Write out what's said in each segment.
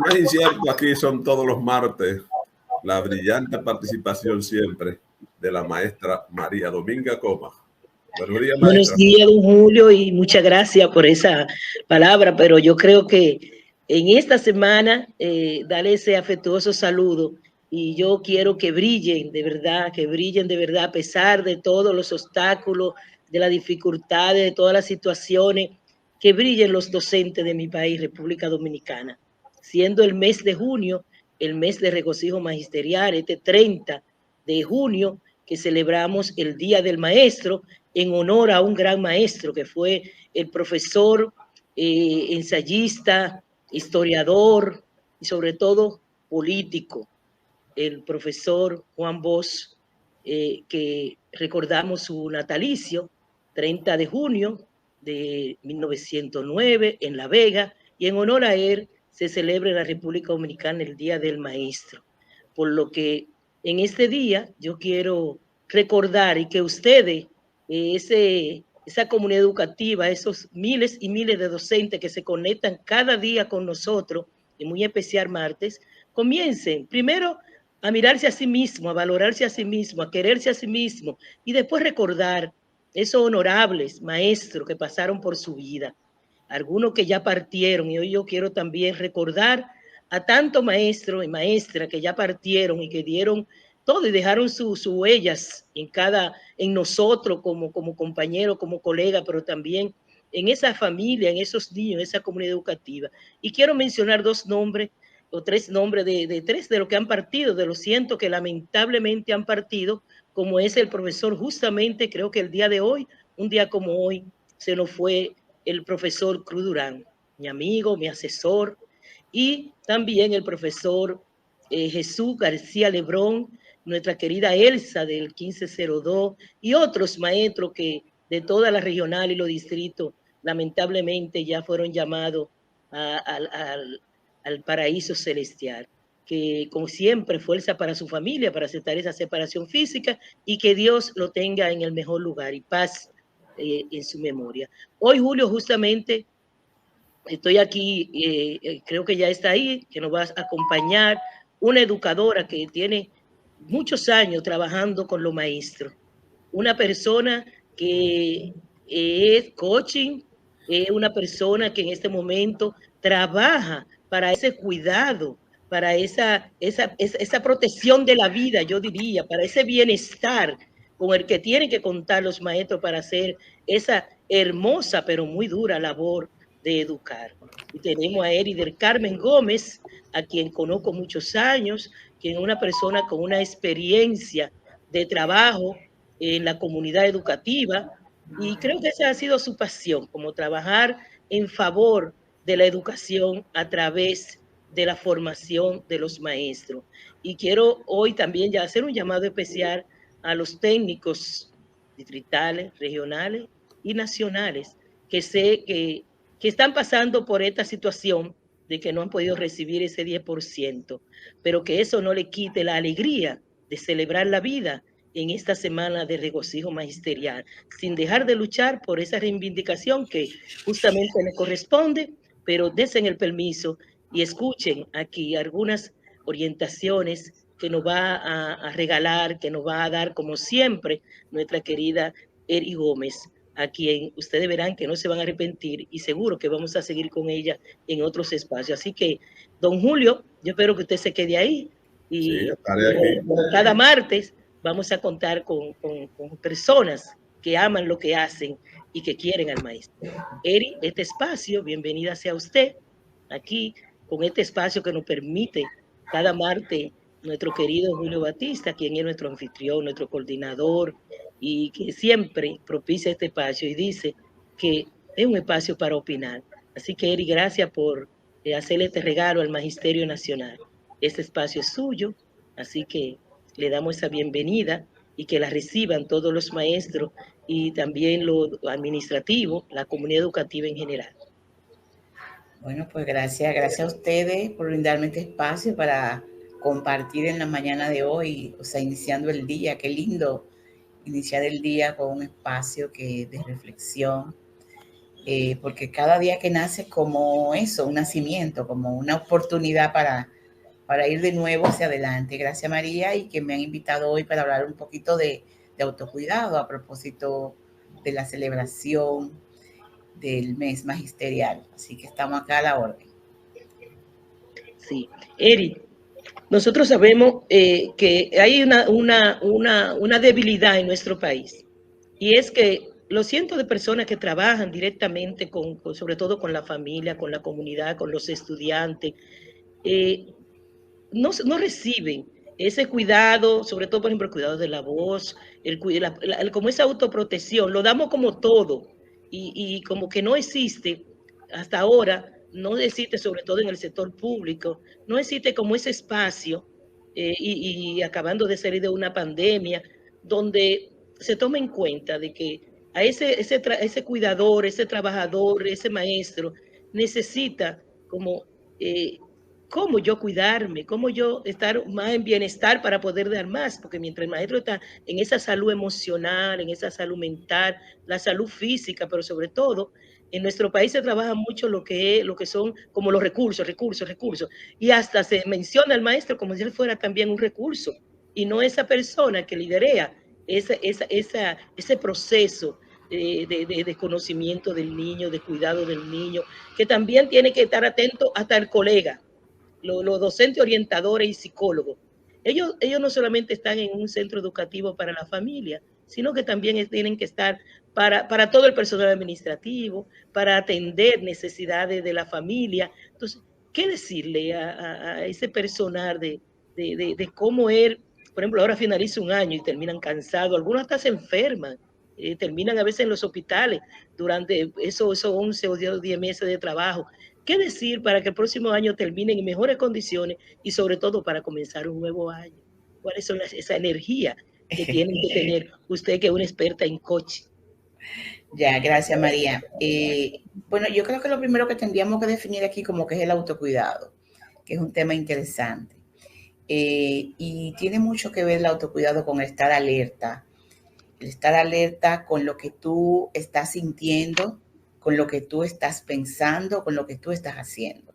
No es incierto, aquí son todos los martes la brillante participación siempre de la maestra María Dominga Coma. Buenos días, Buenos maestra. días, don Julio, y muchas gracias por esa palabra, pero yo creo que en esta semana darle ese afectuoso saludo y yo quiero que brillen de verdad, a pesar de todos los obstáculos, de las dificultades, de todas las situaciones, que brillen los docentes de mi país, República Dominicana, siendo el mes de junio, el mes de regocijo magisterial, este 30 de junio, que celebramos el Día del Maestro, en honor a un gran maestro que fue el profesor, ensayista, historiador y sobre todo político, el profesor Juan Bosch, que recordamos su natalicio, 30 de junio de 1909 en La Vega, y en honor a él se celebra en la República Dominicana el Día del Maestro. Por lo que en este día yo quiero recordar y que ustedes, esa comunidad educativa, esos miles y miles de docentes que se conectan cada día con nosotros, y muy especial martes, comiencen primero a mirarse a sí mismo, a valorarse a sí mismo, a quererse a sí mismo y después recordar esos honorables maestros que pasaron por su vida, algunos que ya partieron, y hoy yo quiero también recordar a tantos maestros y maestras que ya partieron y que dieron todo y dejaron sus huellas en nosotros como compañeros, como colegas, pero también en esa familia, en esos niños, en esa comunidad educativa. Y quiero mencionar dos nombres o tres nombres de tres de los que han partido, de los cientos que lamentablemente han partido, como es el profesor, justamente creo que el día de hoy, un día como hoy, se nos fue el profesor Cruz Durán, mi amigo, mi asesor, y también el profesor Jesús García Lebrón, nuestra querida Elsa del 1502 y otros maestros que de toda la regional y los distritos lamentablemente ya fueron llamados al paraíso celestial, que como siempre fuerza para su familia, para aceptar esa separación física y que Dios lo tenga en el mejor lugar y paz en su memoria. Hoy, Julio, justamente estoy aquí, creo que ya está ahí, que nos va a acompañar una educadora que tiene muchos años trabajando con los maestros, una persona que es coaching, es una persona que en este momento trabaja para ese cuidado, para esa protección de la vida, yo diría, para ese bienestar con el que tienen que contar los maestros para hacer esa hermosa pero muy dura labor de educar. Y tenemos a Eri del Carmen Gómez, a quien conozco muchos años, quien es una persona con una experiencia de trabajo en la comunidad educativa, y creo que esa ha sido su pasión, como trabajar en favor de la educación a través de la formación de los maestros. Y quiero hoy también ya hacer un llamado especial a los técnicos distritales, regionales y nacionales, que sé que están pasando por esta situación de que no han podido recibir ese 10%, pero que eso no le quite la alegría de celebrar la vida en esta semana de regocijo magisterial, sin dejar de luchar por esa reivindicación que justamente le corresponde, pero desen el permiso y escuchen aquí algunas orientaciones que nos va a regalar, que nos va a dar, como siempre, nuestra querida Eri Gómez, a quien ustedes verán que no se van a arrepentir y seguro que vamos a seguir con ella en otros espacios. Así que, don Julio, yo espero que usted se quede ahí y Sí, estaré aquí. cada martes vamos a contar con personas que aman lo que hacen y que quieren al maestro. Eri, este espacio, bienvenida sea usted aquí con este espacio que nos permite cada martes nuestro querido Julio Batista, quien es nuestro anfitrión, nuestro coordinador y que siempre propicia este espacio y dice que es un espacio para opinar. Así que, Eri, gracias por hacerle este regalo al Magisterio Nacional. Este espacio es suyo, así que le damos esa bienvenida y que la reciban todos los maestros y también lo administrativo, la comunidad educativa en general. Bueno, pues gracias a ustedes por brindarme este espacio para compartir en la mañana de hoy, o sea, iniciando el día. Qué lindo iniciar el día con un espacio de reflexión porque cada día que nace es como eso, un nacimiento, como una oportunidad para ir de nuevo hacia adelante. Gracias, María, y que me han invitado hoy para hablar un poquito de autocuidado a propósito de la celebración del mes magisterial. Así que estamos acá a la orden. Sí, Eric, nosotros sabemos que hay una debilidad en nuestro país, y es que los cientos de personas que trabajan directamente sobre todo con la familia, con la comunidad, con los estudiantes, no reciben ese cuidado, sobre todo, por ejemplo, el cuidado de la voz, como esa autoprotección, lo damos como todo, y como que no existe hasta ahora, no existe, sobre todo en el sector público, no existe como ese espacio, y acabando de salir de una pandemia, donde se toma en cuenta de que a ese cuidador, ese trabajador, ese maestro, necesita como cómo yo cuidarme, cómo yo estar más en bienestar para poder dar más, porque mientras el maestro está en esa salud emocional, en esa salud mental, la salud física, pero sobre todo, en nuestro país se trabaja mucho lo que son como los recursos, y hasta se menciona al maestro como si él fuera también un recurso, y no esa persona que liderea ese proceso de conocimiento del niño, de cuidado del niño, que también tiene que estar atento hasta el colega, los docentes orientadores y psicólogos. Ellos no solamente están en un centro educativo para la familia, sino que también tienen que estar para todo el personal administrativo, para atender necesidades de la familia. Entonces, ¿qué decirle a ese personal de cómo él, por ejemplo, ahora finaliza un año y terminan cansados, algunos hasta se enferman, terminan a veces en los hospitales durante esos 11 o 10 meses de trabajo? ¿Qué decir para que el próximo año terminen en mejores condiciones y sobre todo para comenzar un nuevo año? ¿Cuáles son esa energía que tienen que tener usted, que es una experta en coaching? Ya, gracias, María. Bueno, yo creo que lo primero que tendríamos que definir aquí como que es el autocuidado, que es un tema interesante. Y tiene mucho que ver el autocuidado con el estar alerta con lo que tú estás sintiendo, con lo que tú estás pensando, con lo que tú estás haciendo.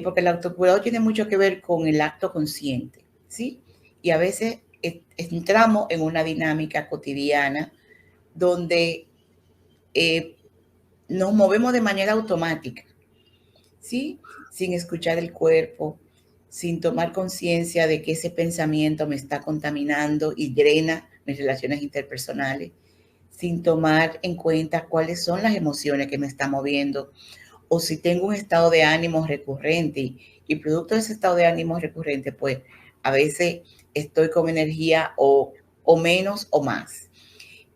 Porque el autocuidado tiene mucho que ver con el acto consciente, ¿sí? Y a veces entramos en una dinámica cotidiana donde nos movemos de manera automática, ¿sí? Sin escuchar el cuerpo, sin tomar conciencia de que ese pensamiento me está contaminando y drena mis relaciones interpersonales, sin tomar en cuenta cuáles son las emociones que me están moviendo, o si tengo un estado de ánimo recurrente y producto de ese estado de ánimo recurrente, pues a veces estoy con energía o menos o más.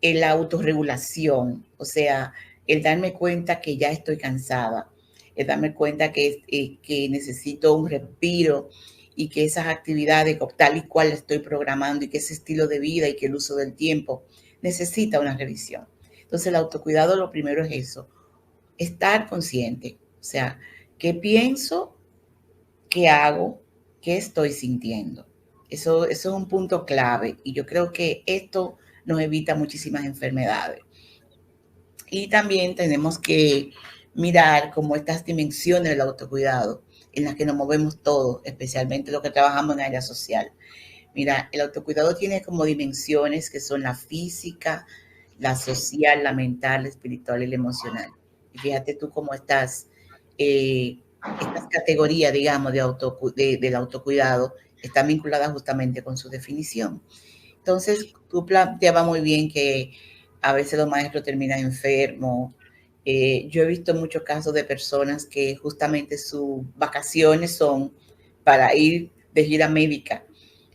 La autorregulación, o sea, el darme cuenta que ya estoy cansada, el darme cuenta que necesito un respiro y que esas actividades tal y cual estoy programando y que ese estilo de vida y que el uso del tiempo necesita una revisión. Entonces el autocuidado lo primero es eso, estar consciente, o sea, qué pienso, qué hago, qué estoy sintiendo. Eso es un punto clave y yo creo que esto nos evita muchísimas enfermedades. Y también tenemos que mirar como estas dimensiones del autocuidado en las que nos movemos todos, especialmente los que trabajamos en área social. Mira, el autocuidado tiene como dimensiones que son la física, la social, la mental, la espiritual y la emocional. Y fíjate tú cómo estas categorías, digamos, del autocuidado están vinculadas justamente con su definición. Entonces, tú planteabas muy bien que a veces los maestros terminan enfermos. Yo he visto muchos casos de personas que justamente sus vacaciones son para ir de gira médica,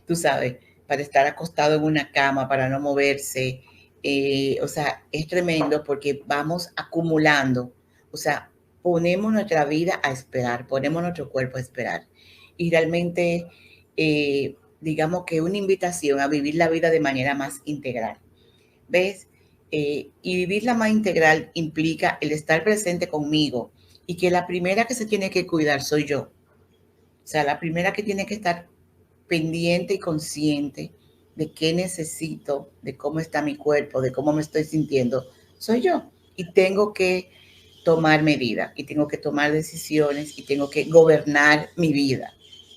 tú sabes, para estar acostado en una cama, para no moverse. O sea, es tremendo porque vamos acumulando, o sea, ponemos nuestra vida a esperar, ponemos nuestro cuerpo a esperar. Y realmente, digamos que una invitación a vivir la vida de manera más integral. ¿Ves? Y vivirla más integral implica el estar presente conmigo y que la primera que se tiene que cuidar soy yo. O sea, la primera que tiene que estar pendiente y consciente de qué necesito, de cómo está mi cuerpo, de cómo me estoy sintiendo, soy yo. Y tengo que tomar medidas y tengo que tomar decisiones y tengo que gobernar mi vida,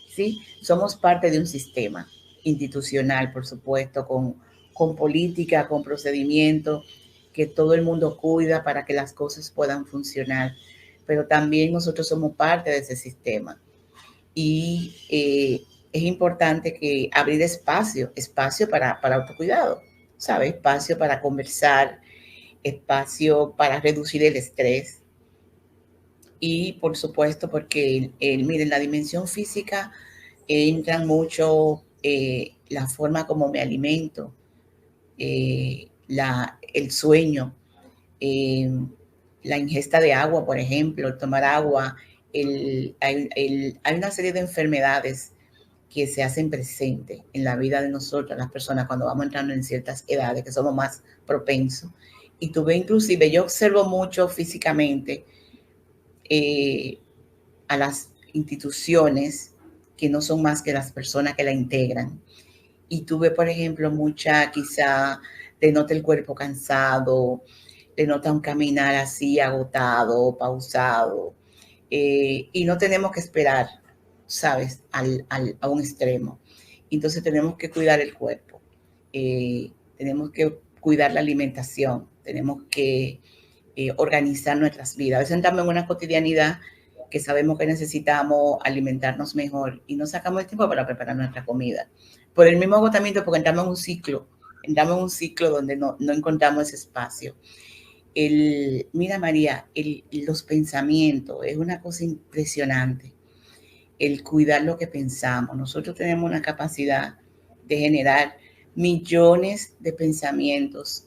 ¿sí? Somos parte de un sistema institucional, por supuesto, con política, con procedimientos que todo el mundo cuida para que las cosas puedan funcionar, pero también nosotros somos parte de ese sistema. Y es importante que abrir espacio para autocuidado, ¿sabes? Espacio para conversar, espacio para reducir el estrés. Y por supuesto, porque miren, la dimensión física entra mucho la forma como me alimento, el sueño, la ingesta de agua, por ejemplo, tomar agua. Hay una serie de enfermedades que se hacen presentes en la vida de nosotros, las personas, cuando vamos entrando en ciertas edades, que somos más propensos. Y tú ves, inclusive, yo observo mucho físicamente a las instituciones que no son más que las personas que la integran. Y tú ves, por ejemplo, mucha, quizá, te nota el cuerpo cansado, te nota un caminar así agotado, pausado, y no tenemos que esperar, ¿sabes?, a un extremo. Entonces tenemos que cuidar el cuerpo, tenemos que cuidar la alimentación, tenemos que organizar nuestras vidas. A veces entramos en una cotidianidad que sabemos que necesitamos alimentarnos mejor y no sacamos el tiempo para preparar nuestra comida. Por el mismo agotamiento, porque entramos en un ciclo donde no encontramos ese espacio. Mira, María, los pensamientos es una cosa impresionante. El cuidar lo que pensamos. Nosotros tenemos una capacidad de generar millones de pensamientos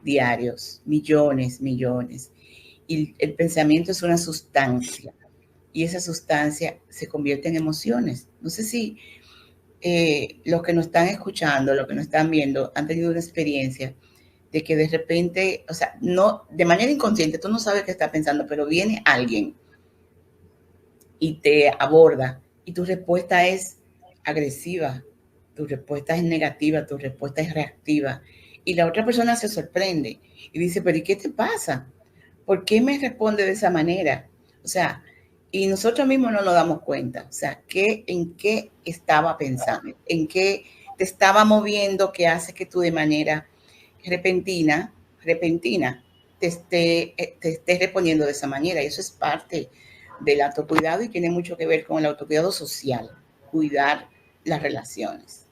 diarios, millones. Y el pensamiento es una sustancia. Y esa sustancia se convierte en emociones. No sé si los que nos están escuchando, los que nos están viendo, han tenido una experiencia de que de repente, o sea, no, de manera inconsciente, tú no sabes qué está pensando, pero viene alguien y te aborda y tu respuesta es agresiva, tu respuesta es negativa, tu respuesta es reactiva. Y la otra persona se sorprende y dice, pero ¿y qué te pasa? ¿Por qué me responde de esa manera? O sea, y nosotros mismos no nos damos cuenta. O sea, ¿en qué estaba pensando? ¿En qué te estaba moviendo que hace que tú de manera repentina te estés respondiendo de esa manera? Y eso es parte del autocuidado y tiene mucho que ver con el autocuidado social, cuidar las relaciones.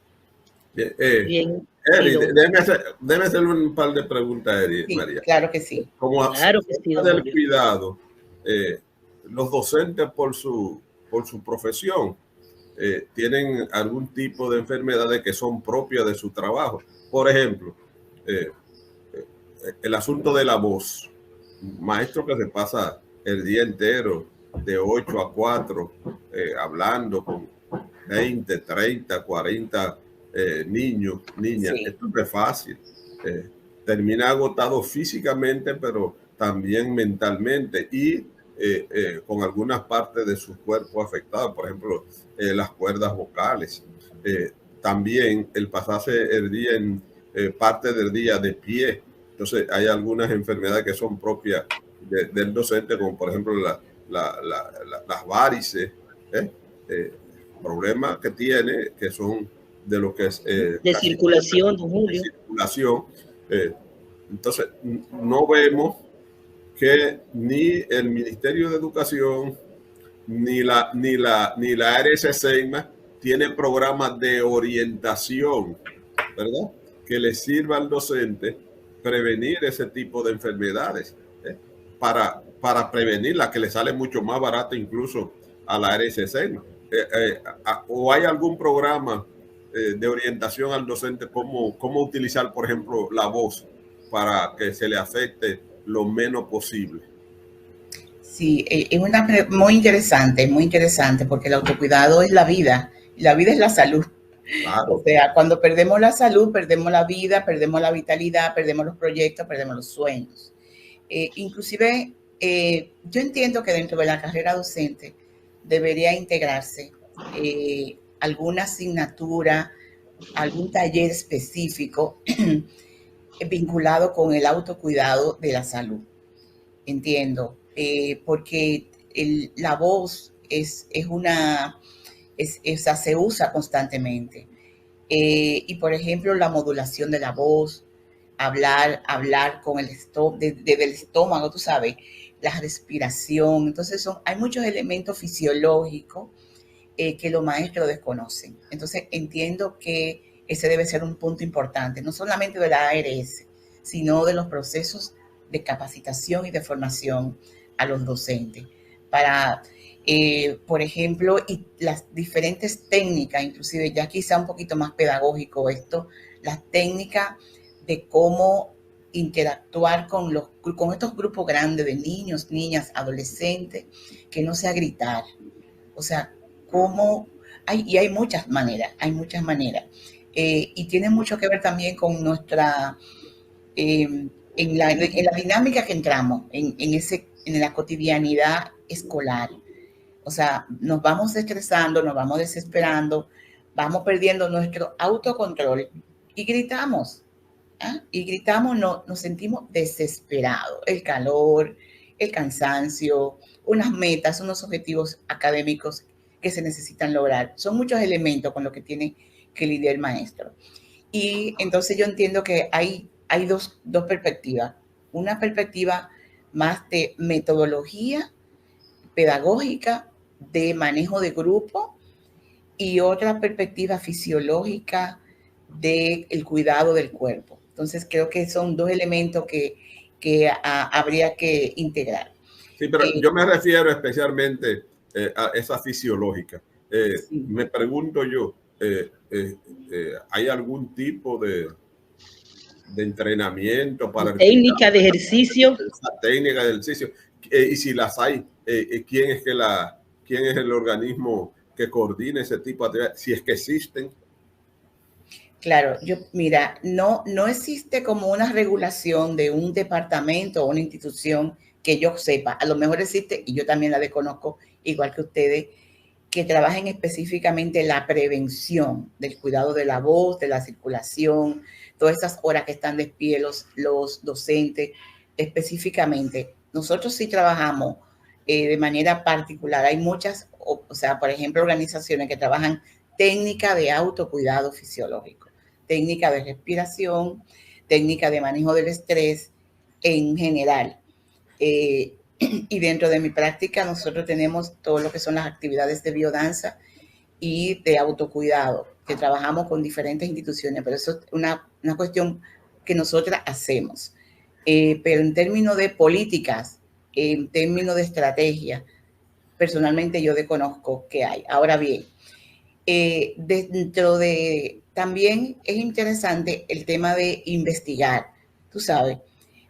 Bien. Eri, déjame hacerle un par de preguntas, Eri, Sí, María. claro que sí. Claro que sí, don del Julio. cuidado, los docentes por su profesión tienen algún tipo de enfermedades que son propias de su trabajo. Por ejemplo, el asunto de la voz. Un maestro que se pasa el día entero de 8 a 4 hablando con 20, 30, 40 niños, niñas. Sí. Esto no es fácil. Termina agotado físicamente, pero también mentalmente y con algunas partes de su cuerpo afectadas, por ejemplo, las cuerdas vocales. También el pasarse el día en parte del día de pie. Entonces hay algunas enfermedades que son propias del docente, como por ejemplo las varices, problemas que tiene, que son de lo que es de circulación, don Julio. Circulación. Entonces, no vemos que ni el Ministerio de Educación ni la RSC tiene programas de orientación, ¿verdad?, que le sirva al docente prevenir ese tipo de enfermedades, para prevenirla, que le sale mucho más barato incluso a la RSC. ¿O hay algún programa de orientación al docente cómo utilizar, por ejemplo, la voz para que se le afecte lo menos posible? Sí, es muy interesante, porque el autocuidado es la vida es la salud. Claro. O sea, cuando perdemos la salud, perdemos la vida, perdemos la vitalidad, perdemos los proyectos, perdemos los sueños. Inclusive, yo entiendo que dentro de la carrera docente debería integrarse alguna asignatura, algún taller específico vinculado con el autocuidado de la salud. Entiendo. porque la voz se usa constantemente. Y por ejemplo, la modulación de la voz, hablar con desde el estómago, tú sabes, la respiración. Entonces hay muchos elementos fisiológicos que los maestros desconocen. Entonces entiendo que ese debe ser un punto importante, no solamente de la ARS, sino de los procesos de capacitación y de formación a los docentes para, por ejemplo, y las diferentes técnicas, inclusive ya quizá un poquito más pedagógico esto, las técnicas de cómo interactuar con estos grupos grandes de niños, niñas, adolescentes, que no sea gritar. O sea, hay muchas maneras, y tiene mucho que ver también con nuestra, en la dinámica que entramos, en la cotidianidad escolar. O sea, nos vamos estresando, nos vamos desesperando, vamos perdiendo nuestro autocontrol y gritamos. Y gritamos, nos sentimos desesperados. El calor, el cansancio, unas metas, unos objetivos académicos que se necesitan lograr. Son muchos elementos con los que tiene que lidiar el maestro. Y entonces yo entiendo que hay dos perspectivas. Una perspectiva más de metodología pedagógica, de manejo de grupo, y otra perspectiva fisiológica del cuidado del cuerpo. Entonces creo que son dos elementos que habría que integrar. Sí, pero yo me refiero especialmente a esa fisiológica. Sí. Me pregunto yo, ¿hay algún tipo de entrenamiento para técnica de ejercicio? Técnica de ejercicio. Y si las hay, ¿quién es el organismo que coordina ese tipo de actividades? Si es que existen. Claro, mira, no existe como una regulación de un departamento o una institución que yo sepa. A lo mejor existe, y yo también la desconozco, igual que ustedes, que trabajen específicamente la prevención del cuidado de la voz, de la circulación, todas esas horas que están despiertos los docentes, específicamente. Nosotros sí trabajamos de manera particular. Hay muchas, o sea, por ejemplo, organizaciones que trabajan técnica de autocuidado fisiológico, técnica de respiración, técnica de manejo del estrés en general. Y dentro de mi práctica nosotros tenemos todo lo que son las actividades de biodanza y de autocuidado, que trabajamos con diferentes instituciones, pero eso es una cuestión que nosotras hacemos. Pero en términos de políticas, en términos de estrategia, personalmente yo desconozco qué hay. Ahora bien, dentro de, también es interesante el tema de investigar, tú sabes,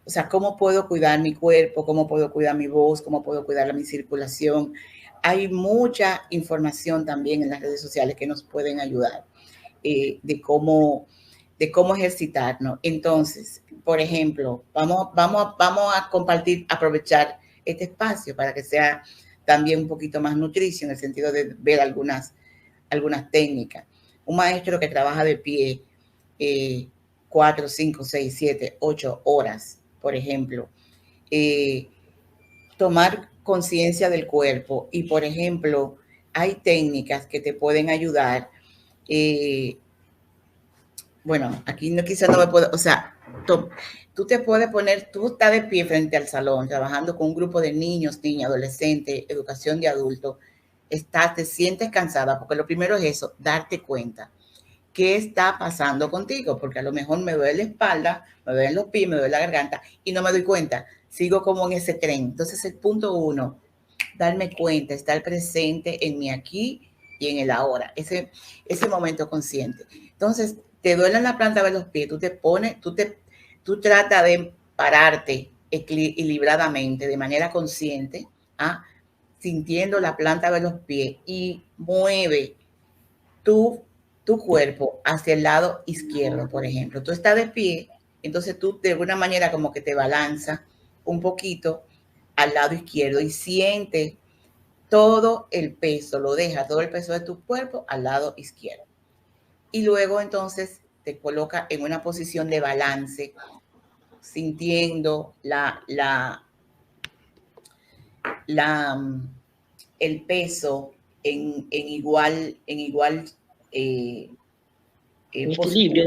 o sea, cómo puedo cuidar mi cuerpo, cómo puedo cuidar mi voz, cómo puedo cuidar mi circulación. Hay mucha información también en las redes sociales que nos pueden ayudar de cómo ejercitarnos. Entonces, por ejemplo, vamos a compartir, aprovechar este espacio para que sea también un poquito más nutricio en el sentido de ver algunas técnicas. Un maestro que trabaja de pie 4, 5, 6, 7, 8 horas, por ejemplo, tomar conciencia del cuerpo y, por ejemplo, hay técnicas que te pueden ayudar. Bueno, aquí quizás no me puedo, o sea, tú te puedes poner, tú estás de pie frente al salón, trabajando con un grupo de niños, niñas, adolescentes, educación de adultos, te sientes cansada, porque lo primero es eso, darte cuenta qué está pasando contigo, porque a lo mejor me duele la espalda, me duelen los pies, me duele la garganta y no me doy cuenta, sigo como en ese tren. Entonces el punto 1, darme cuenta, estar presente en mi aquí y en el ahora, ese momento consciente. Entonces, te duele la planta de los pies, tú tratas de pararte equilibradamente, de manera consciente, sintiendo la planta de los pies y mueve tu cuerpo hacia el lado izquierdo, por ejemplo. Tú estás de pie, entonces tú de alguna manera como que te balanzas un poquito al lado izquierdo y sientes todo el peso, todo el peso de tu cuerpo al lado izquierdo. Y luego entonces te coloca en una posición de balance, sintiendo el peso en igual equilibrio,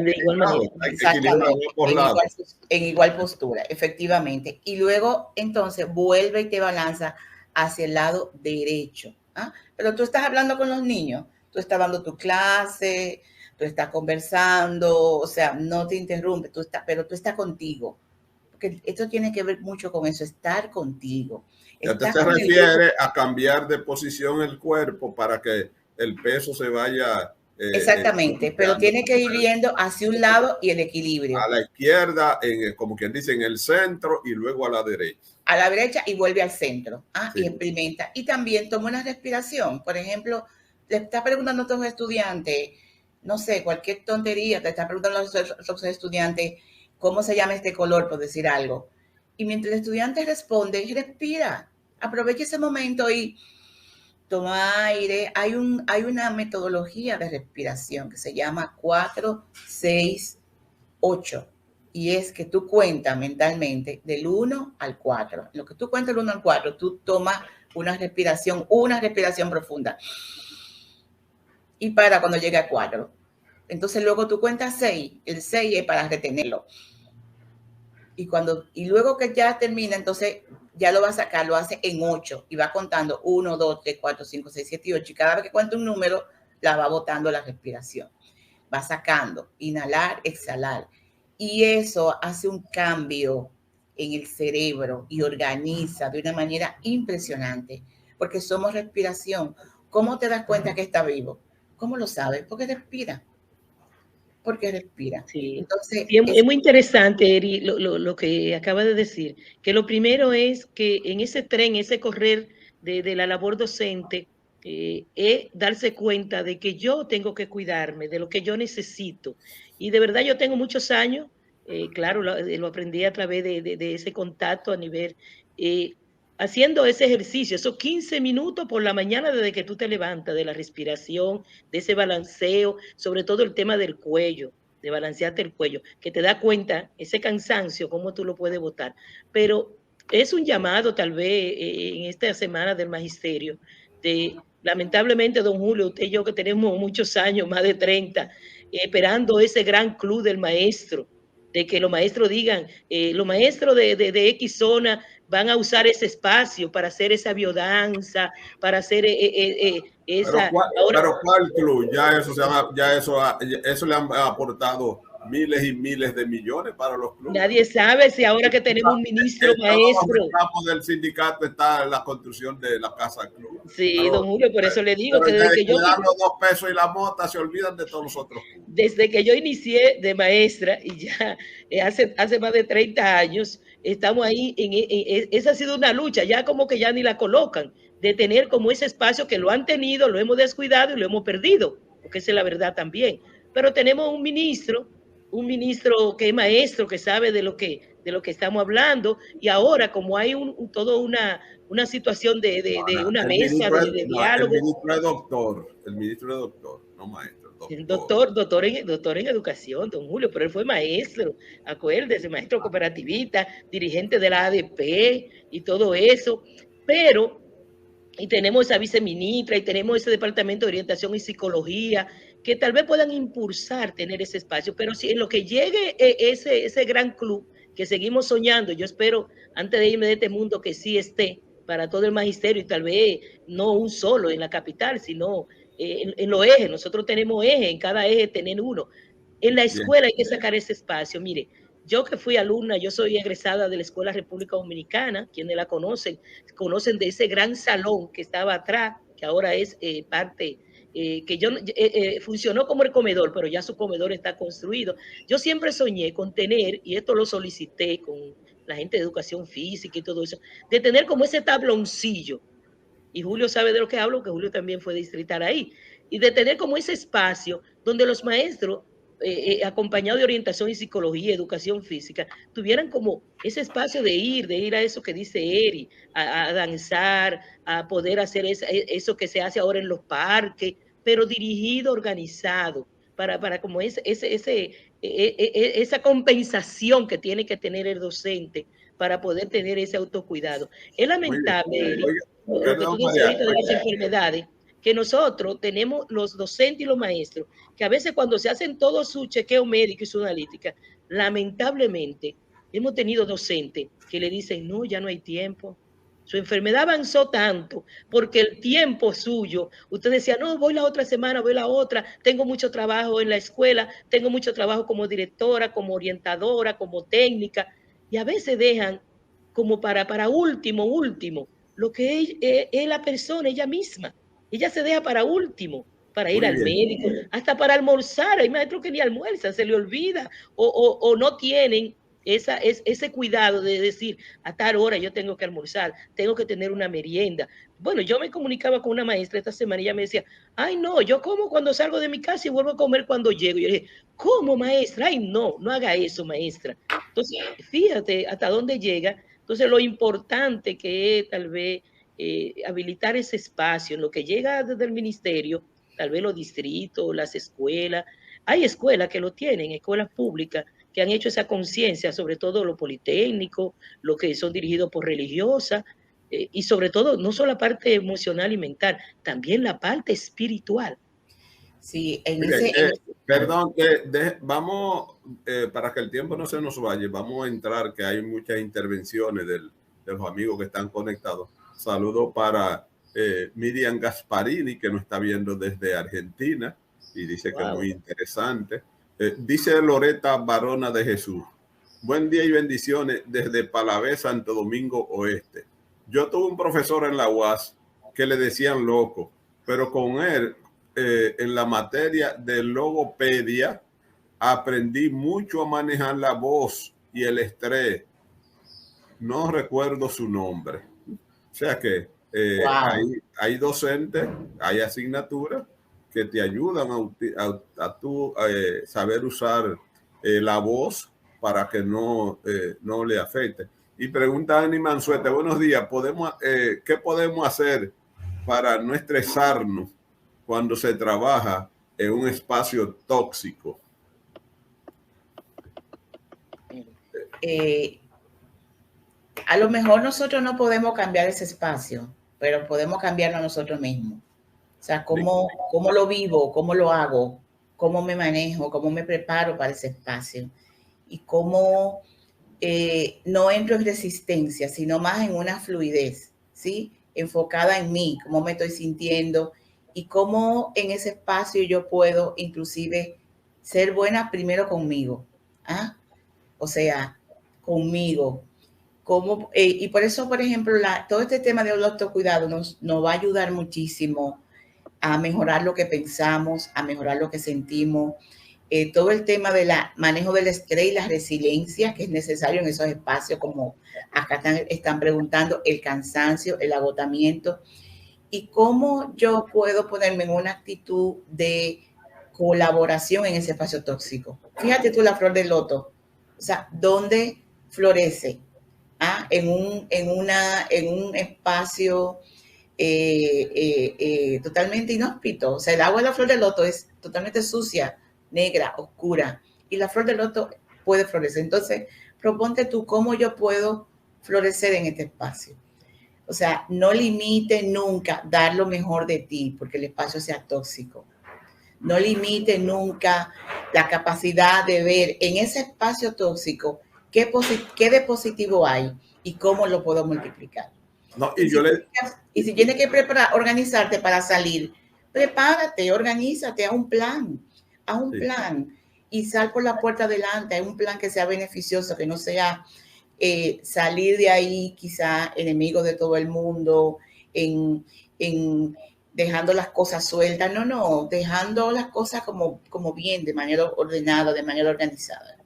de igual manera. Exactamente, en igual postura, efectivamente. Y luego, entonces, vuelve y te balanza hacia el lado derecho. Pero tú estás hablando con los niños, tú estás dando tu clase, tú estás conversando, o sea, no te interrumpe, pero tú estás contigo. Porque esto tiene que ver mucho con eso, estar contigo. Esto se refiere a cambiar de posición el cuerpo para que el peso se vaya... exactamente, pero tiene que ir viendo hacia un lado y el equilibrio. A la izquierda, como quien dice, en el centro, y luego a la derecha. A la derecha y vuelve al centro. Sí. Y experimenta. Y también toma una respiración. Por ejemplo, le está preguntando a tus estudiantes, no sé, cualquier tontería, te está preguntando a los estudiantes cómo se llama este color, por decir algo. Y mientras el estudiante responde, respira. Aprovecha ese momento y toma aire. Hay una metodología de respiración que se llama 4, 6, 8. Y es que tú cuentas mentalmente del 1 al 4. En lo que tú cuentas del 1 al 4, tú tomas una respiración profunda. Y para cuando llegue a 4. Entonces luego tú cuentas 6. El 6 es para retenerlo. Y luego que ya termina, entonces ya lo va a sacar, lo hace en 8 y va contando 1, 2, 3, 4, 5, 6, 7 y 8. Y cada vez que cuenta un número, la va botando la respiración. Va sacando, inhalar, exhalar. Y eso hace un cambio en el cerebro y organiza de una manera impresionante, porque somos respiración. ¿Cómo te das cuenta que está vivo? ¿Cómo lo sabes? Porque respira. Porque respira. Sí. Entonces, sí, es muy interesante, Eri, lo que acaba de decir, que lo primero es que en ese tren, ese correr de la labor docente, es darse cuenta de que yo tengo que cuidarme, de lo que yo necesito. Y de verdad yo tengo muchos años, claro, lo aprendí a través de ese contacto a nivel, haciendo ese ejercicio, esos 15 minutos por la mañana desde que tú te levantas, de la respiración, de ese balanceo, sobre todo el tema del cuello, de balancearte el cuello, que te da cuenta ese cansancio, cómo tú lo puedes botar. Pero es un llamado tal vez en esta semana del magisterio, lamentablemente, don Julio, usted y yo que tenemos muchos años, más de 30, esperando ese gran club del maestro, de que los maestros digan, los maestros de X zona van a usar ese espacio para hacer esa biodanza, para hacer esa... Pero ¿cuál club? Eso le han aportado miles y miles de millones para los clubes. Nadie sabe si ahora que tenemos un ministro maestro. En el campo del sindicato está la construcción de la casa club. Sí, pero, don Julio, por eso le digo que desde que yo... dan los 2 pesos y la mota, se olvidan de todos los otros. Desde que yo inicié de maestra, y ya hace más de 30 años, estamos ahí, esa ha sido una lucha, ya como que ya ni la colocan, de tener como ese espacio que lo han tenido, lo hemos descuidado y lo hemos perdido, porque esa es la verdad también. Pero tenemos un ministro que es maestro, que sabe de lo que estamos hablando, y ahora como hay toda una situación de una mesa de diálogo. El ministro es doctor, no maestro. El doctor en educación, don Julio, pero él fue maestro, acuérdese, maestro cooperativista, dirigente de la ADP y todo eso, pero, y tenemos esa viceministra y tenemos ese departamento de orientación y psicología, que tal vez puedan impulsar tener ese espacio, pero si en lo que llegue ese gran club que seguimos soñando, yo espero, antes de irme de este mundo, que sí esté para todo el magisterio y tal vez no un solo en la capital, sino en los ejes. Nosotros tenemos ejes, en cada eje tener uno. En la escuela hay que sacar ese espacio. Mire, yo que fui alumna, yo soy egresada de la Escuela República Dominicana, quienes la conocen de ese gran salón que estaba atrás, que ahora es parte, que funcionó como el comedor, pero ya su comedor está construido. Yo siempre soñé con tener, y esto lo solicité con la gente de educación física y todo eso, de tener como ese tabloncillo, y Julio sabe de lo que hablo, que Julio también fue distrital ahí, y de tener como ese espacio donde los maestros, acompañados de orientación y psicología, educación física, tuvieran como ese espacio de ir a eso que dice Eri, a danzar, a poder hacer eso que se hace ahora en los parques, pero dirigido, organizado, para como esa compensación que tiene que tener el docente para poder tener ese autocuidado. Es lamentable, Eric, lo que Perdón, tú dices ahorita de las enfermedades, que nosotros tenemos los docentes y los maestros, que a veces cuando se hacen todo su chequeo médico y su analítica, lamentablemente hemos tenido docentes que le dicen, no, ya no hay tiempo. Su enfermedad avanzó tanto porque el tiempo suyo, usted decía, no, voy la otra semana, voy la otra, tengo mucho trabajo en la escuela, tengo mucho trabajo como directora, como orientadora, como técnica, y a veces dejan como para último, lo que es la persona, ella misma. Ella se deja para último, para ir al médico, hasta para almorzar. Hay maestros que ni almuerzan, se le olvida, o no tienen ese cuidado de decir, a tal hora yo tengo que almorzar, tengo que tener una merienda. Bueno, yo me comunicaba con una maestra esta semana y ella me decía, ay no, yo como cuando salgo de mi casa y vuelvo a comer cuando llego. Y yo le dije, ¿cómo, maestra? Ay no, no haga eso, maestra. Entonces, fíjate hasta dónde llega. Entonces, lo importante que es tal vez habilitar ese espacio en lo que llega desde el ministerio, tal vez los distritos, las escuelas. Hay escuelas que lo tienen, escuelas públicas, que han hecho esa conciencia, sobre todo los politécnicos, los que son dirigidos por religiosas, y sobre todo, no solo la parte emocional y mental, también la parte espiritual. Sí, perdón, vamos, para que el tiempo no se nos vaya, vamos a entrar, que hay muchas intervenciones de los amigos que están conectados. Saludo para Miriam Gasparini, que nos está viendo desde Argentina y dice que es muy interesante. Dice Loreta Barona de Jesús, buen día y bendiciones desde Palavé, Santo Domingo Oeste. Yo tuve un profesor en la UAS que le decían loco, pero con él en la materia de logopedia aprendí mucho a manejar la voz y el estrés. No recuerdo su nombre. O sea que hay docentes, hay asignaturas que te ayudan a tú saber usar la voz para que no le afecte. Y pregunta Ani Mansuete, buenos días, ¿qué podemos hacer para no estresarnos cuando se trabaja en un espacio tóxico? A lo mejor nosotros no podemos cambiar ese espacio, pero podemos cambiarlo nosotros mismos. O sea, cómo lo vivo, cómo lo hago, cómo me manejo, cómo me preparo para ese espacio y cómo no entro en resistencia, sino más en una fluidez, ¿sí? Enfocada en mí, cómo me estoy sintiendo y cómo en ese espacio yo puedo inclusive ser buena primero conmigo. ¿Ah? O sea, conmigo. Y por eso, por ejemplo, todo este tema del autocuidado nos va a ayudar muchísimo a mejorar lo que pensamos, a mejorar lo que sentimos. Todo el tema del manejo del estrés y la resiliencia que es necesario en esos espacios, como acá están preguntando, el cansancio, el agotamiento, y cómo yo puedo ponerme en una actitud de colaboración en ese espacio tóxico. Fíjate tú la flor del loto, o sea, ¿dónde florece? En un espacio totalmente inhóspito. O sea, el agua de la flor del loto es totalmente sucia, negra, oscura, y la flor del loto puede florecer. Entonces, proponte tú cómo yo puedo florecer en este espacio. O sea, no limite nunca dar lo mejor de ti porque el espacio sea tóxico. No limite nunca la capacidad de ver en ese espacio tóxico qué de positivo hay y cómo lo puedo multiplicar. No, y si tienes que organizarte para salir, prepárate, organízate, haz un plan y sal por la puerta adelante. Hay un plan que sea beneficioso, que no sea salir de ahí quizá enemigo de todo el mundo, en dejando las cosas sueltas. No, dejando las cosas como bien, de manera ordenada, de manera organizada.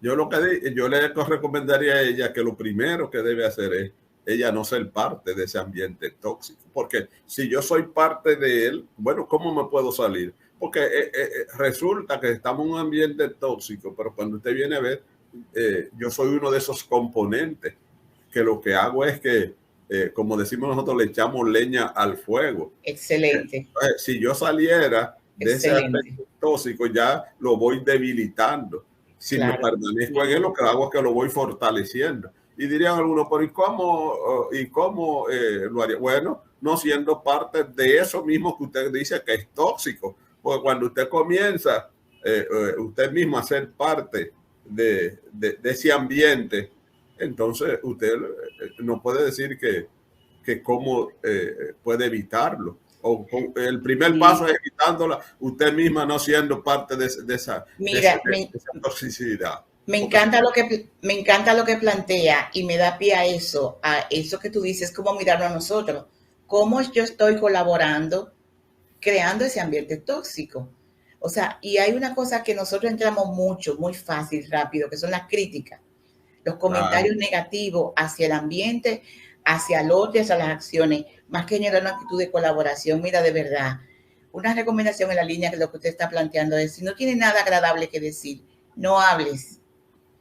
Yo le recomendaría a ella que lo primero que debe hacer es ella no ser parte de ese ambiente tóxico. Porque si yo soy parte de él, bueno, ¿cómo me puedo salir? Porque resulta que estamos en un ambiente tóxico, pero cuando usted viene a ver, yo soy uno de esos componentes que lo que hago es que, como decimos nosotros, le echamos leña al fuego. Excelente. Si yo saliera de ese aspecto tóxico, ya lo voy debilitando. Si me permanezco en él, lo que hago es que lo voy fortaleciendo. Y dirían algunos, pero ¿y cómo lo haría? Bueno, no siendo parte de eso mismo que usted dice que es tóxico. Porque cuando usted comienza usted mismo a ser parte de ese ambiente, entonces usted no puede decir que cómo puede evitarlo. O el primer paso es evitándola, usted misma no siendo parte de esa toxicidad. Me encanta lo que plantea y me da pie a eso que tú dices, cómo mirarlo a nosotros. Cómo yo estoy colaborando, creando ese ambiente tóxico. O sea, y hay una cosa que nosotros entramos mucho, muy fácil, rápido, que son las críticas, los comentarios negativos hacia el ambiente, hacia el otro, hacia las acciones, más que generar una actitud de colaboración. Mira, de verdad, una recomendación en la línea que lo que usted está planteando es, si no tiene nada agradable que decir, no hables.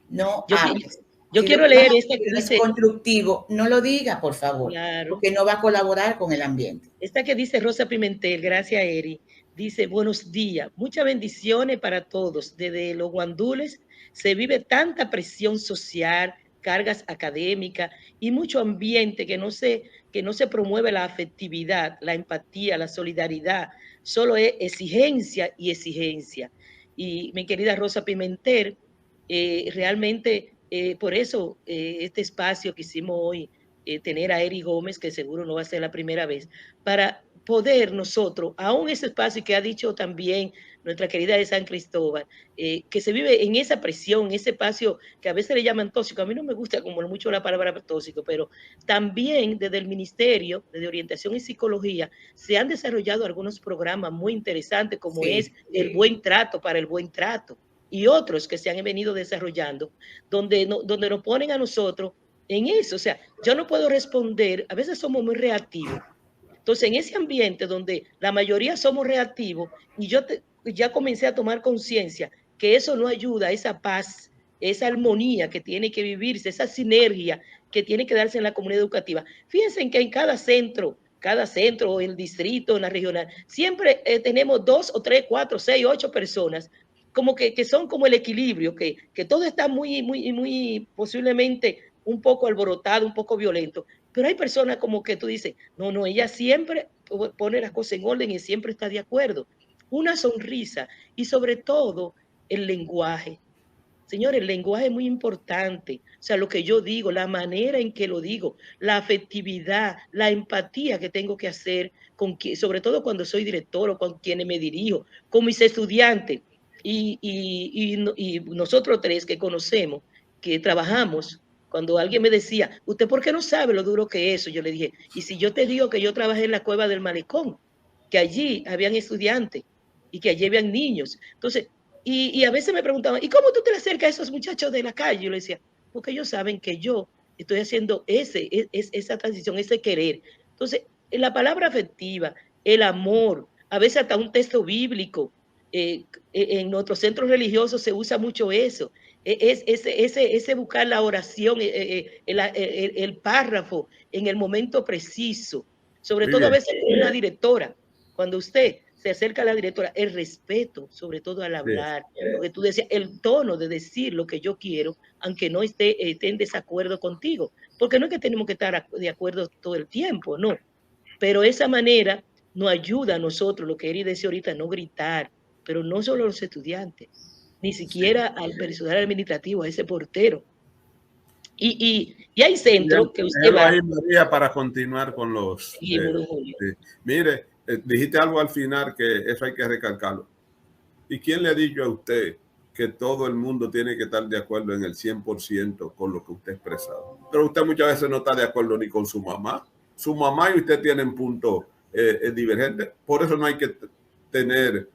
No hables. Yo quiero leer esta que dice, es constructivo, no lo diga, por favor, claro, porque no va a colaborar con el ambiente. Esta que dice Rosa Pimentel, gracias Eri, dice, buenos días, muchas bendiciones para todos. Desde los guandules se vive tanta presión social, cargas académicas y mucho ambiente que no se promueve la afectividad, la empatía, la solidaridad, solo es exigencia y exigencia. Y mi querida Rosa Pimentel, realmente por eso este espacio que hicimos hoy, tener a Eri Gómez, que seguro no va a ser la primera vez, para poder nosotros, aún ese espacio que ha dicho también nuestra querida de San Cristóbal, que se vive en esa presión, ese espacio que a veces le llaman tóxico. A mí no me gusta como mucho la palabra tóxico, pero también desde el Ministerio de Orientación y Psicología se han desarrollado algunos programas muy interesantes, como es el buen trato para el buen trato, y otros que se han venido desarrollando, donde nos ponen a nosotros en eso. O sea, yo no puedo responder, a veces somos muy reactivos. Entonces, en ese ambiente donde la mayoría somos reactivos, y yo ya comencé a tomar conciencia que eso no ayuda a esa paz, esa armonía que tiene que vivirse, esa sinergia que tiene que darse en la comunidad educativa. Fíjense que en cada centro, el distrito, en la regional, siempre tenemos 2 o 3, 4, 6, 8 personas como que son como el equilibrio, que todo está muy posiblemente un poco alborotado, un poco violento, pero hay personas como que tú dices, no, ella siempre pone las cosas en orden y siempre está de acuerdo. Una sonrisa y sobre todo el lenguaje. Señores, el lenguaje es muy importante. O sea, lo que yo digo, la manera en que lo digo, la afectividad, la empatía que tengo que hacer, sobre todo cuando soy director o con quienes me dirijo, con mis estudiantes. Y nosotros tres que conocemos, que trabajamos, cuando alguien me decía, ¿usted por qué no sabe lo duro que es eso? Yo le dije, y si yo te digo que yo trabajé en la cueva del Malecón, que allí habían estudiantes y que allí habían niños. Entonces, y a veces me preguntaban, ¿y cómo tú te le acercas a esos muchachos de la calle? Yo le decía, porque ellos saben que yo estoy haciendo esa transición, ese querer. Entonces, la palabra afectiva, el amor, a veces hasta un texto bíblico, en nuestros centros religiosos se usa mucho eso, ese buscar la oración, el párrafo en el momento preciso, sobre todo a veces una directora, cuando usted se acerca a la directora, el respeto, sobre todo al hablar, porque tú decías, el tono de decir lo que yo quiero, aunque no esté en desacuerdo contigo, porque no es que tenemos que estar de acuerdo todo el tiempo, no, pero esa manera nos ayuda a nosotros, lo que Eri decía ahorita, no gritar, pero no solo a los estudiantes, ni siquiera al personal administrativo, a ese portero. Y hay centros que usted va. Ahí, María, para continuar con los... mire, dijiste algo al final que eso hay que recalcarlo. ¿Y quién le ha dicho a usted que todo el mundo tiene que estar de acuerdo en el 100% con lo que usted ha expresado? Pero usted muchas veces no está de acuerdo ni con su mamá. Su mamá y usted tienen puntos divergentes. Por eso no hay que tener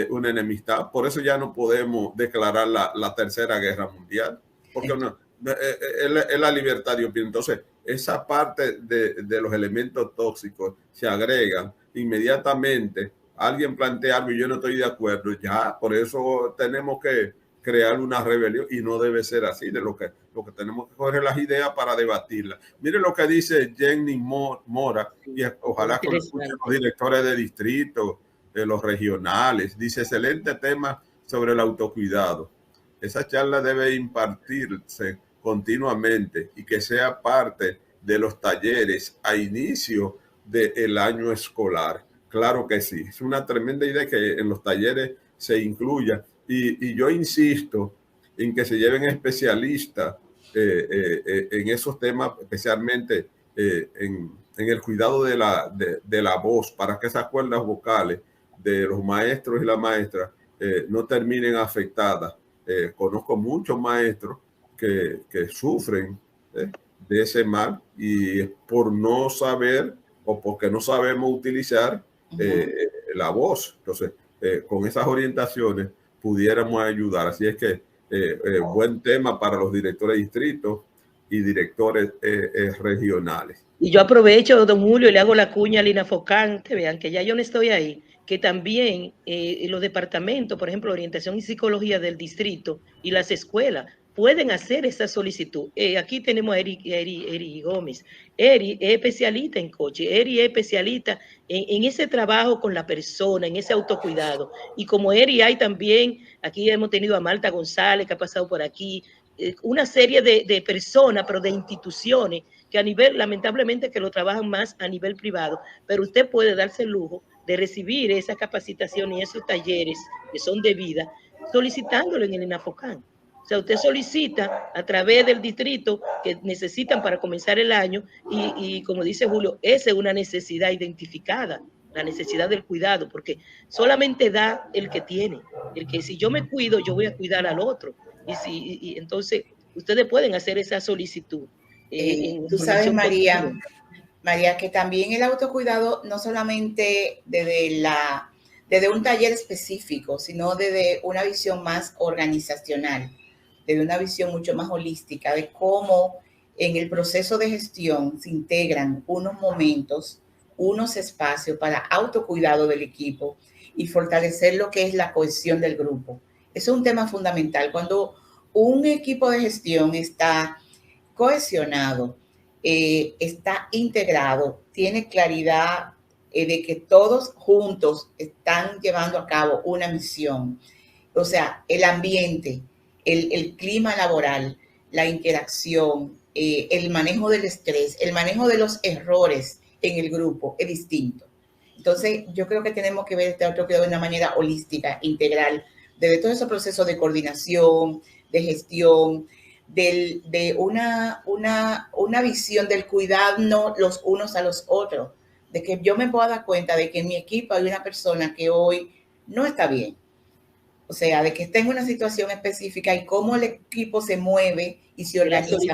una enemistad. Por eso ya no podemos declarar la Tercera Guerra Mundial. Porque es la libertad de opinión. Entonces, esa parte de los elementos tóxicos se agregan inmediatamente. Alguien plantea algo y yo no estoy de acuerdo, ya, por eso tenemos que crear una rebelión y no debe ser así. De lo que tenemos que coger las ideas para debatirlas. Mire lo que dice Jenny Mora, y ojalá que lo escuchen los directores de distrito, de los regionales. Dice, excelente tema sobre el autocuidado. Esa charla debe impartirse continuamente y que sea parte de los talleres a inicio del año escolar. Claro que sí, es una tremenda idea que en los talleres se incluya y yo insisto en que se lleven especialistas en esos temas, especialmente en el cuidado de la voz, para que esas cuerdas vocales de los maestros y las maestras no terminen afectadas. Conozco muchos maestros que sufren de ese mal y es por no saber o porque no sabemos utilizar la voz. Entonces, con esas orientaciones pudiéramos ayudar. Así es que buen tema para los directores de distritos y directores regionales. Y yo aprovecho, don Julio, y le hago la cuña al INAFOCAN, que vean que ya yo no estoy ahí, que también los departamentos, por ejemplo, orientación y psicología del distrito y las escuelas pueden hacer esa solicitud. Aquí tenemos a Eri Gómez. Eri es especialista en coche, Eri es especialista en ese trabajo con la persona, en ese autocuidado. Y como Eri hay también, aquí hemos tenido a Marta González, que ha pasado por aquí, una serie de personas, pero de instituciones, que a nivel, lamentablemente, que lo trabajan más a nivel privado, pero usted puede darse el lujo de recibir esa capacitación y esos talleres que son de vida, solicitándolo en el INAFOCAN. O sea, usted solicita a través del distrito que necesitan para comenzar el año y como dice Julio, esa es una necesidad identificada, la necesidad del cuidado, porque solamente da el que tiene. El que si yo me cuido, yo voy a cuidar al otro. Y entonces ustedes pueden hacer esa solicitud. Tú sabes, María, que también el autocuidado no solamente desde un taller específico, sino desde una visión más organizacional, desde una visión mucho más holística de cómo en el proceso de gestión se integran unos momentos, unos espacios para autocuidado del equipo y fortalecer lo que es la cohesión del grupo. Eso es un tema fundamental. Cuando un equipo de gestión está cohesionado, está integrado, tiene claridad de que todos juntos están llevando a cabo una misión. O sea, el ambiente, el clima laboral, la interacción, el manejo del estrés, el manejo de los errores en el grupo es distinto. Entonces, yo creo que tenemos que ver este autocuidado de una manera holística, integral, desde todo ese proceso de coordinación, de gestión, de una visión del cuidarnos los unos a los otros, de que yo me pueda dar cuenta de que en mi equipo hay una persona que hoy no está bien. O sea, de que está en una situación específica y cómo el equipo se mueve y se organiza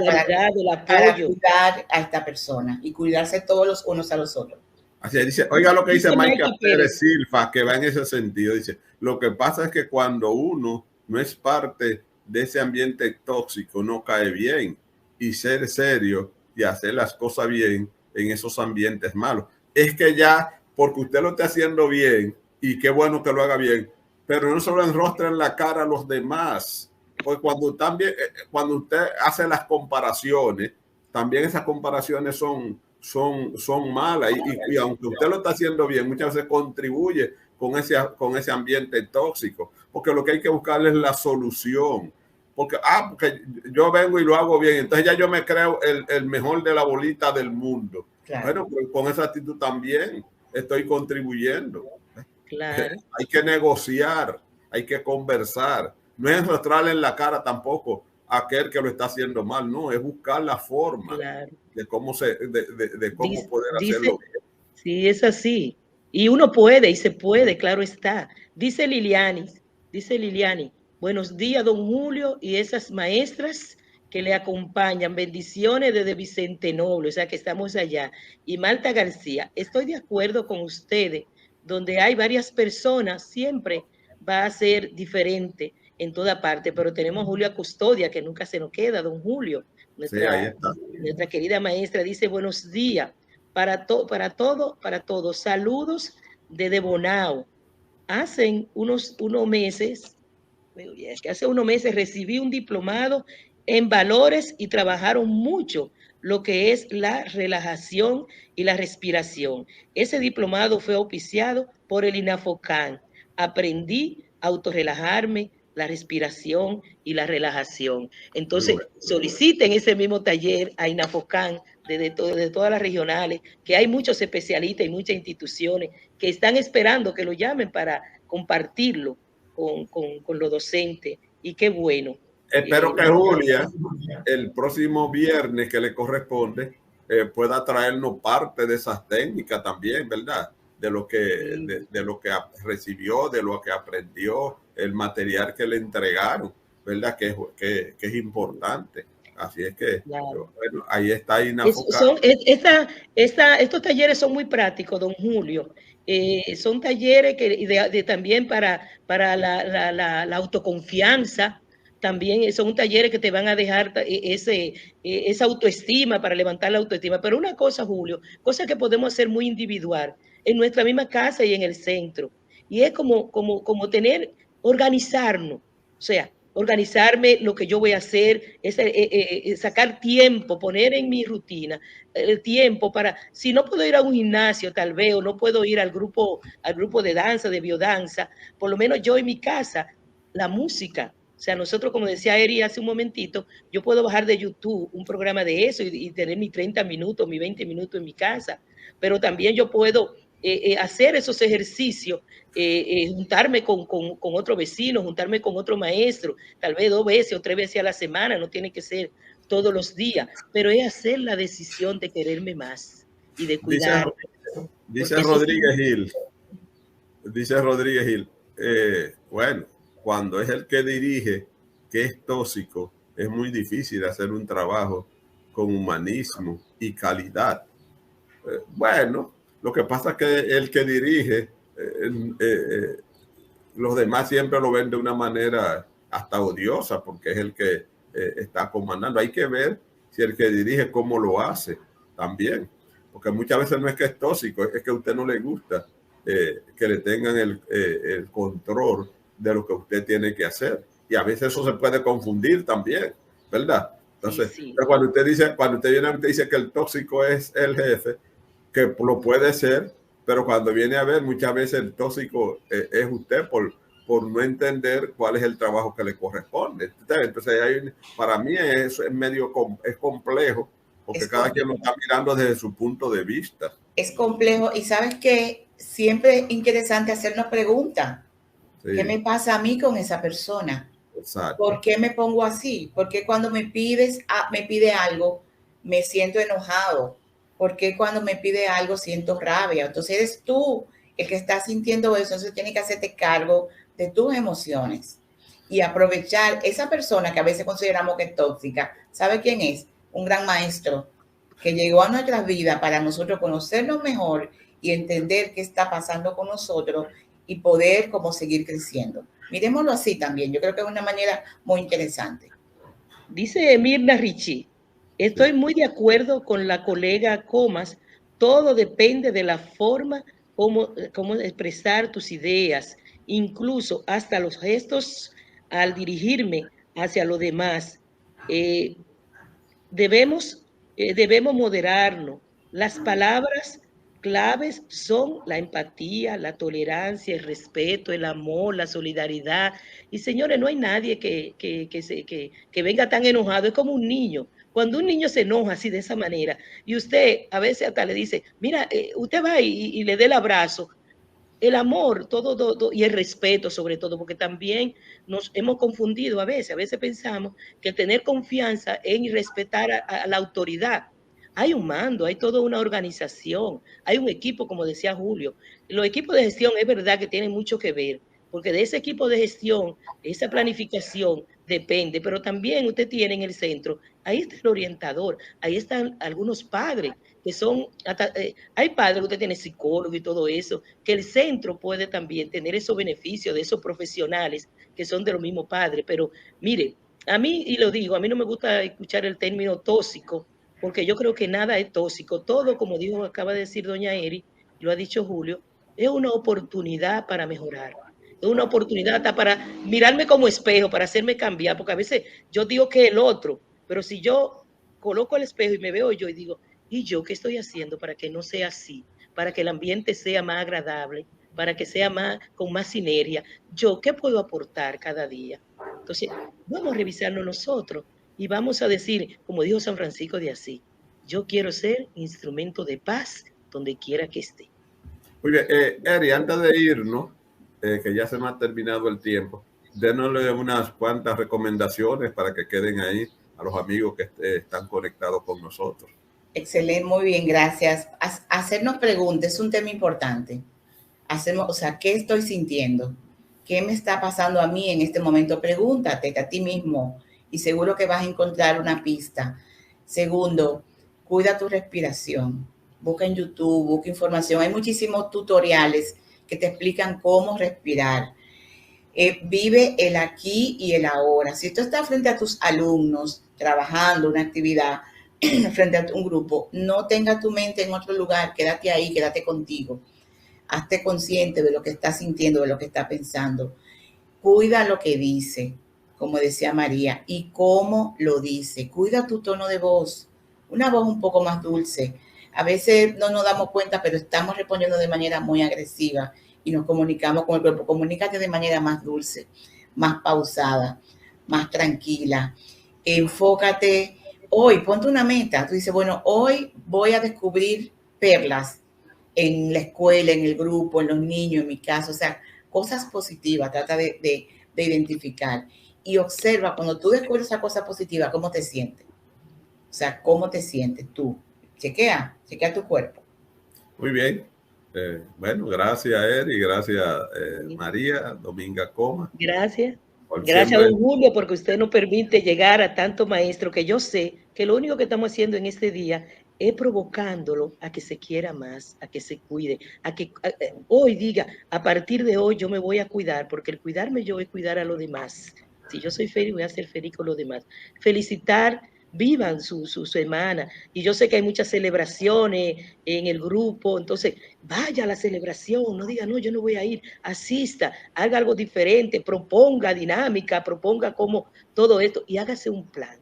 para cuidar a esta persona y cuidarse todos los unos a los otros. Así dice, oiga lo que dice Michael Pérez Silva, que va en ese sentido. Dice, lo que pasa es que cuando uno no es parte de ese ambiente tóxico, no cae bien. Y ser serio y hacer las cosas bien en esos ambientes malos. Es que ya, porque usted lo está haciendo bien, y qué bueno que lo haga bien, pero no se lo enrostra en la cara a los demás. Porque cuando usted hace las comparaciones, también esas comparaciones son malas y aunque usted lo está haciendo bien, muchas veces contribuye con ese ambiente tóxico, porque lo que hay que buscar es la solución, porque yo vengo y lo hago bien, entonces ya yo me creo el mejor de la bolita del mundo. Claro. Bueno, pues con esa actitud también estoy contribuyendo. Claro. Hay que negociar, hay que conversar, no es enrostrarle en la cara tampoco a aquel que lo está haciendo mal, no, es buscar la forma de cómo poder hacerlo bien. Sí, es así. Y uno puede y se puede, claro está. Dice Liliani, buenos días, don Julio, y esas maestras que le acompañan. Bendiciones desde Vicente Noble, o sea que estamos allá. Y Marta García, estoy de acuerdo con ustedes, donde hay varias personas, siempre va a ser diferente en toda parte, pero tenemos a Julia Custodia, que nunca se nos queda, don Julio. Nuestra querida maestra dice, buenos días. Para todos. Saludos desde Bonao. Hace unos meses recibí un diplomado en valores y trabajaron mucho lo que es la relajación y la respiración. Ese diplomado fue auspiciado por el INAFOCAN. Aprendí a autorrelajarme la respiración y la relajación. Entonces, soliciten ese mismo taller a INAFOCAN de todas las regionales, que hay muchos especialistas y muchas instituciones que están esperando que lo llamen para compartirlo con los docentes. Y qué bueno. Espero que Julia, el próximo viernes que le corresponde, pueda traernos parte de esas técnicas también, ¿verdad? De lo que, de lo que recibió, de lo que aprendió, el material que le entregaron, ¿verdad? Que es importante. Así es que, claro, bueno, ahí está INAFOCAN. Estos talleres son muy prácticos, don Julio. Son talleres que también para la autoconfianza. También son talleres que te van a dejar esa autoestima, para levantar la autoestima. Pero una cosa, Julio, cosa que podemos hacer muy individual, en nuestra misma casa y en el centro. Y es como organizarnos. O sea, organizarme lo que yo voy a hacer, sacar tiempo, poner en mi rutina el tiempo para, si no puedo ir a un gimnasio tal vez, o no puedo ir al grupo de danza, de biodanza, por lo menos yo en mi casa, la música. O sea, nosotros, como decía Eri hace un momentito, yo puedo bajar de YouTube un programa de eso y tener mis 30 minutos, mis 20 minutos en mi casa, pero también yo puedo hacer esos ejercicios, juntarme con otro vecino, juntarme con otro maestro, tal vez 2 veces o 3 veces a la semana, no tiene que ser todos los días, pero es hacer la decisión de quererme más y de cuidarme. Dice Rodríguez Gil, bueno, cuando es el que dirige, que es tóxico, es muy difícil hacer un trabajo con humanismo y calidad. Bueno, lo que pasa es que el que dirige, los demás siempre lo ven de una manera hasta odiosa, porque es el que está comandando. Hay que ver si el que dirige cómo lo hace también, porque muchas veces no es que es tóxico, es que a usted no le gusta que le tengan el control de lo que usted tiene que hacer. Y a veces eso se puede confundir también, ¿verdad? Entonces, sí. Cuando usted viene y dice que el tóxico es el jefe, que lo puede ser, pero cuando viene a ver, muchas veces el tóxico es usted por no entender cuál es el trabajo que le corresponde. Entonces, para mí es complejo, porque cada quien lo está mirando desde su punto de vista. Es complejo, y sabes que siempre es interesante hacernos preguntas. Sí. ¿Qué me pasa a mí con esa persona? Exacto. ¿Por qué me pongo así? ¿Por qué cuando me pide algo me siento enojado? ¿Por qué cuando me pide algo siento rabia? Entonces eres tú el que está sintiendo eso, entonces tienes que hacerte cargo de tus emociones y aprovechar esa persona que a veces consideramos que es tóxica. ¿Sabe quién es? Un gran maestro que llegó a nuestras vidas para nosotros conocernos mejor y entender qué está pasando con nosotros y poder como seguir creciendo. Miremoslo así también. Yo creo que es una manera muy interesante. Dice Mirna Ricci, estoy muy de acuerdo con la colega Comas. Todo depende de la forma como expresar tus ideas, incluso hasta los gestos al dirigirme hacia los demás. Debemos moderarnos. Las palabras claves son la empatía, la tolerancia, el respeto, el amor, la solidaridad. Y señores, no hay nadie que venga tan enojado. Es como un niño. Cuando un niño se enoja así de esa manera, y usted a veces hasta le dice, mira, usted va y le dé el abrazo. El amor, todo, y el respeto sobre todo, porque también nos hemos confundido a veces pensamos que tener confianza en respetar a la autoridad. Hay un mando, hay toda una organización, hay un equipo, como decía Julio. Los equipos de gestión es verdad que tienen mucho que ver, porque de ese equipo de gestión, esa planificación depende, pero también usted tiene en el centro, ahí está el orientador, ahí están algunos padres, que son, hay padres que usted tiene psicólogo y todo eso, que el centro puede también tener esos beneficios de esos profesionales que son de los mismos padres, pero mire, a mí, y lo digo, a mí no me gusta escuchar el término tóxico, porque yo creo que nada es tóxico, todo, como acaba de decir doña Eri, lo ha dicho Julio, es una oportunidad para mejorar. Es una oportunidad hasta para mirarme como espejo, para hacerme cambiar, porque a veces yo digo que el otro, pero si yo coloco el espejo y me veo yo y digo, ¿y yo qué estoy haciendo para que no sea así? Para que el ambiente sea más agradable, para que sea con más sinergia. Yo, ¿qué puedo aportar cada día? Entonces, vamos a revisarnos nosotros y vamos a decir, como dijo San Francisco de Asís, yo quiero ser instrumento de paz donde quiera que esté. Muy bien, Eri, antes de irnos, que ya se me ha terminado el tiempo, dénosle unas cuantas recomendaciones para que queden ahí a los amigos que están conectados con nosotros. Excelente, muy bien, gracias. Hacernos preguntas es un tema importante. O sea, ¿qué estoy sintiendo? ¿Qué me está pasando a mí en este momento? Pregúntate a ti mismo y seguro que vas a encontrar una pista. Segundo, cuida tu respiración. Busca en YouTube, busca información. Hay muchísimos tutoriales que te explican cómo respirar. Vive el aquí y el ahora. Si tú estás frente a tus alumnos trabajando una actividad, frente a un grupo, no tenga tu mente en otro lugar, quédate ahí, quédate contigo. Hazte consciente de lo que estás sintiendo, de lo que estás pensando. Cuida lo que dice, como decía María, y cómo lo dice. Cuida tu tono de voz, una voz un poco más dulce. A veces no nos damos cuenta, pero estamos respondiendo de manera muy agresiva y nos comunicamos con el cuerpo. Comunícate de manera más dulce, más pausada, más tranquila. Enfócate. Hoy, ponte una meta. Tú dices, bueno, hoy voy a descubrir perlas en la escuela, en el grupo, en los niños, en mi caso. O sea, cosas positivas. Trata de identificar. Y observa, cuando tú descubres esa cosa positiva, ¿cómo te sientes? O sea, ¿cómo te sientes tú? Chequea tu cuerpo. Muy bien. Bueno, gracias, Eri. Gracias, María Dominga Coma. Gracias. Gracias, don Julio, porque usted nos permite llegar a tanto maestro, que yo sé que lo único que estamos haciendo en este día es provocándolo a que se quiera más, a que se cuide, a que hoy diga, a partir de hoy yo me voy a cuidar, porque el cuidarme yo es cuidar a los demás. Si yo soy feliz, voy a ser feliz con los demás. Felicitar, vivan su semana. Y yo sé que hay muchas celebraciones en el grupo, entonces vaya a la celebración, no diga, no, yo no voy a ir, asista, haga algo diferente, proponga dinámica, proponga cómo todo esto y hágase un plan.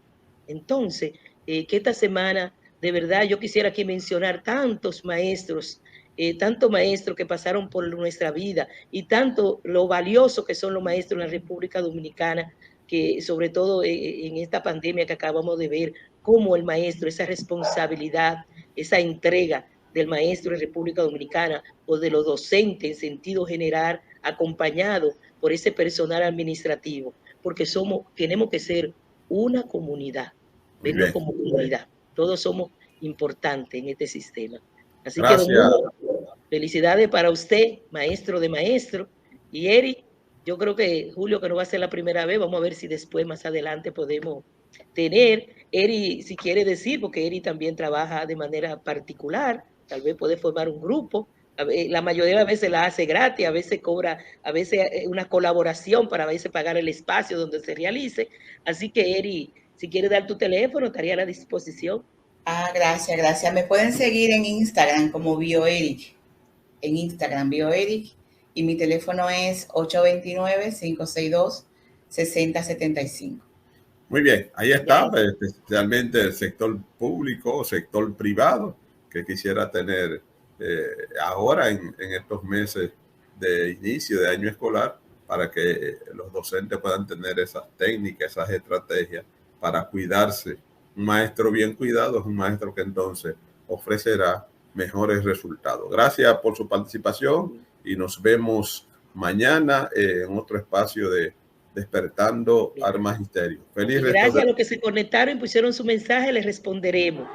Entonces, que esta semana, de verdad, yo quisiera aquí mencionar tantos maestros que pasaron por nuestra vida y tanto lo valioso que son los maestros en la República Dominicana, que sobre todo en esta pandemia que acabamos de ver, cómo el maestro, esa responsabilidad, esa entrega del maestro en República Dominicana o de los docentes en sentido general, acompañado por ese personal administrativo, porque tenemos que ser una comunidad, vernos como comunidad. Todos somos importantes en este sistema. Así gracias. Que, don Julio, felicidades para usted, maestro de maestro, y Eric. Yo creo que Julio, que no va a ser la primera vez, vamos a ver si después, más adelante, podemos tener. Eri, si quiere decir, porque Eri también trabaja de manera particular, tal vez puede formar un grupo. La mayoría de las veces la hace gratis, a veces cobra, a veces una colaboración para a veces pagar el espacio donde se realice. Así que, Eri, si quiere dar tu teléfono, estaría a la disposición. Gracias. Me pueden seguir en Instagram como BioEric. En Instagram, BioEric. Y mi teléfono es 829-562-6075. Muy bien, ahí está, especialmente el sector público, sector privado, que quisiera tener ahora en estos meses de inicio de año escolar, para que los docentes puedan tener esas técnicas, esas estrategias para cuidarse. Un maestro bien cuidado es un maestro que entonces ofrecerá mejores resultados. Gracias por su participación y nos vemos mañana en otro espacio de Despertando al Magisterio. Feliz resto. Gracias a los que se conectaron y pusieron su mensaje, les responderemos.